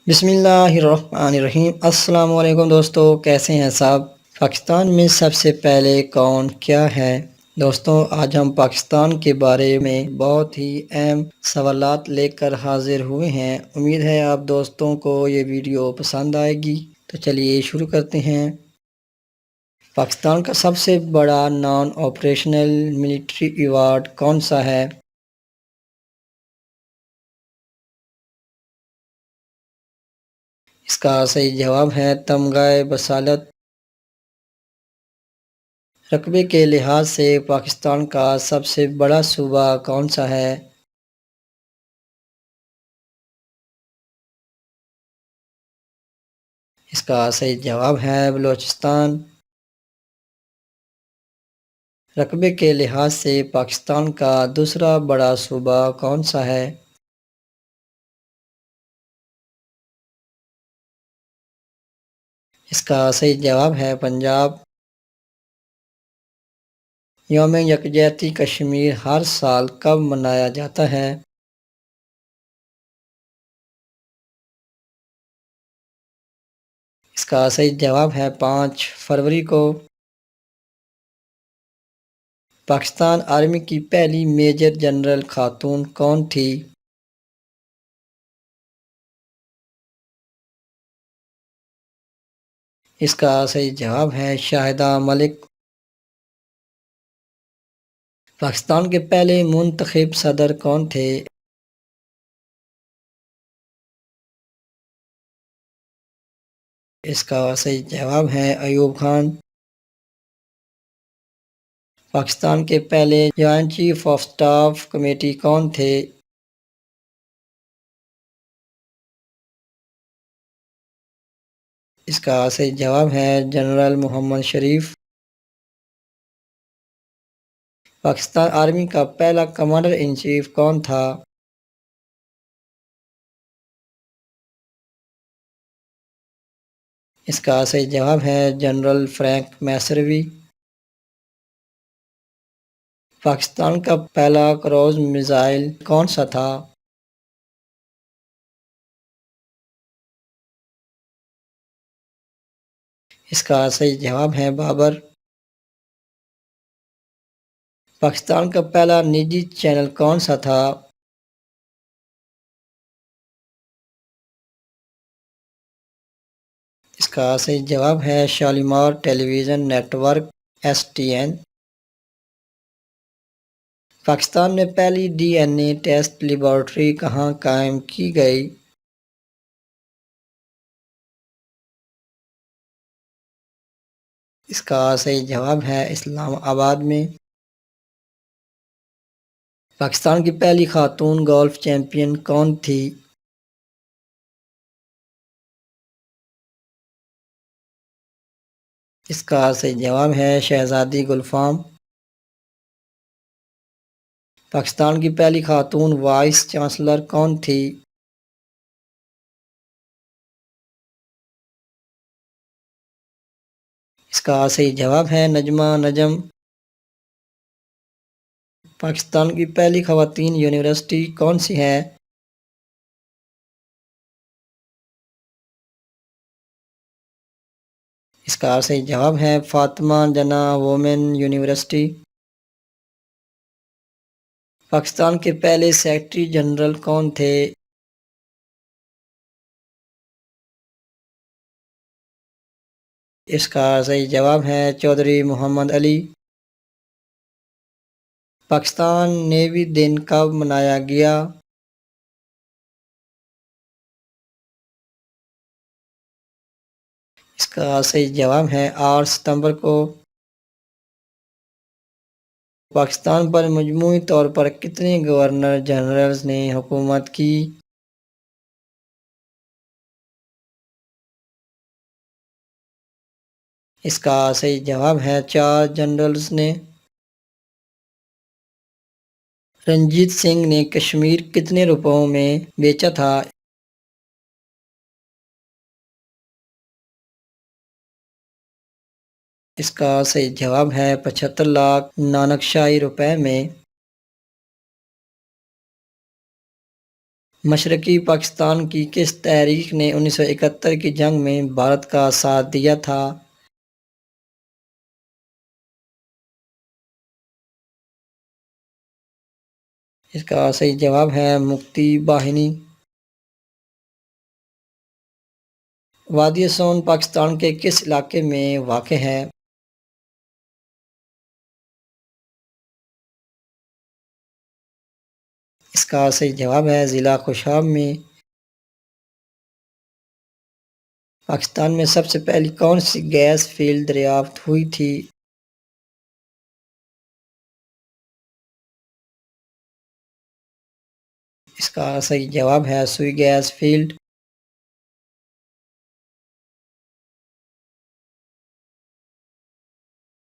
بسم اللہ الرحمن الرحیم۔ السلام علیکم دوستو، کیسے ہیں صاحب؟ پاکستان میں سب سے پہلے کون کیا ہے؟ دوستو، آج ہم پاکستان کے بارے میں بہت ہی اہم سوالات لے کر حاضر ہوئے ہیں۔ امید ہے آپ دوستوں کو یہ ویڈیو پسند آئے گی، تو چلیے شروع کرتے ہیں۔ پاکستان کا سب سے بڑا نان آپریشنل ملٹری ایوارڈ کون سا ہے؟ اس کا صحیح جواب ہے تمغہ بصالت۔ رقبے کے لحاظ سے پاکستان کا سب سے بڑا صوبہ کون سا ہے؟ اس کا صحیح جواب ہے بلوچستان۔ رقبے کے لحاظ سے پاکستان کا دوسرا بڑا صوبہ کون سا ہے؟ اس کا صحیح جواب ہے پنجاب۔ یوم یکجہتی کشمیر ہر سال کب منایا جاتا ہے؟ اس کا صحیح جواب ہے 5 فروری کو۔ پاکستان آرمی کی پہلی میجر جنرل خاتون کون تھی؟ اس کا صحیح جواب ہے شاہدہ ملک۔ پاکستان کے پہلے منتخب صدر کون تھے؟ اس کا صحیح جواب ہے ایوب خان۔ پاکستان کے پہلے joint chief of staff committee کون تھے؟ اس کا صحیح جواب ہے جنرل محمد شریف۔ پاکستان آرمی کا پہلا کمانڈر ان چیف کون تھا؟ اس کا صحیح جواب ہے جنرل فرینک میسروی۔ پاکستان کا پہلا کروز میزائل کون سا تھا؟ اس کا صحیح جواب ہے بابر۔ پاکستان کا پہلا نجی چینل کون سا تھا؟ اس کا صحیح جواب ہے Shalimar television network STN۔ Pakistan میں پہلی DNA ٹیسٹ لیبارٹری کہاں قائم کی گئی؟ اس کا صحیح جواب ہے اسلام آباد میں۔ پاکستان کی پہلی خاتون گولف چیمپئن کون تھی؟ اس کا صحیح جواب ہے شہزادی گلفام۔ پاکستان کی پہلی خاتون وائس چانسلر کون تھی؟ اس کا صحیح جواب ہے نجمہ نجم۔ پاکستان کی پہلی خواتین یونیورسٹی کون سی ہے؟ اس کا صحیح جواب ہے فاطمہ جناح وومن یونیورسٹی۔ پاکستان کے پہلے سیکرٹری جنرل کون تھے؟ اس کا صحیح جواب ہے چودھری محمد علی۔ پاکستان نیوی دن کب منایا گیا؟ اس کا صحیح جواب ہے 8 ستمبر کو۔ پاکستان پر مجموعی طور پر کتنے گورنر جنرلز نے حکومت کی؟ اس کا صحیح جواب ہے 4 جنرلز نے۔ رنجیت سنگھ نے کشمیر کتنے روپوں میں بیچا تھا؟ اس کا صحیح جواب ہے 75 لاکھ نانک شاہی روپے میں۔ مشرقی پاکستان کی کس تحریک نے 1971 کی جنگ میں بھارت کا ساتھ دیا تھا؟ اس کا صحیح جواب ہے مکتی باہنی۔ وادی سون پاکستان کے کس علاقے میں واقع ہے؟ اس کا صحیح جواب ہے ضلع خوشاب میں۔ پاکستان میں سب سے پہلی کون سی گیس فیلڈ دریافت ہوئی تھی؟ اس کا صحیح جواب ہے سوئی گیس فیلڈ۔